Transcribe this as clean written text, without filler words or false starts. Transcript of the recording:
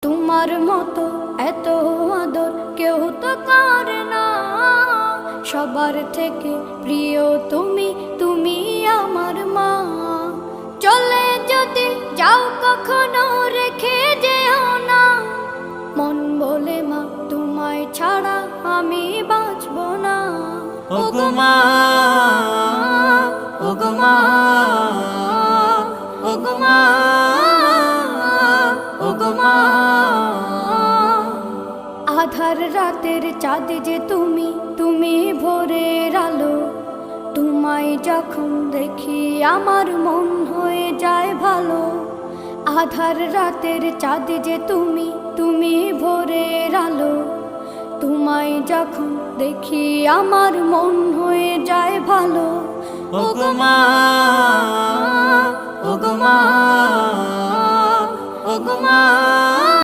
তোমার মতো এত আদর কেউ তো করে না, সবার থেকে প্রিয় তুমি, তুমি আমার মা। চলে যদি যাও কখনো রেখে যেও না, মন বলে মা তোমায় ছাড়া আমি বাঁচব না। ওগো মা, ওগো মা, ওগো মা, ওগো মা। আধার রাতের চাঁদ যে তুমি, তুমি ভোরের আলো। তোমায় যখন দেখি আমার মন হয়ে যায় ভালো। আধার রাতের চাঁদ যে তুমি, তুমি ভোরের আলো। তোমায় যখন দেখি আমার মন হয়ে যায় ভালো। ওগো মা, ওগো মা, ওগো মা।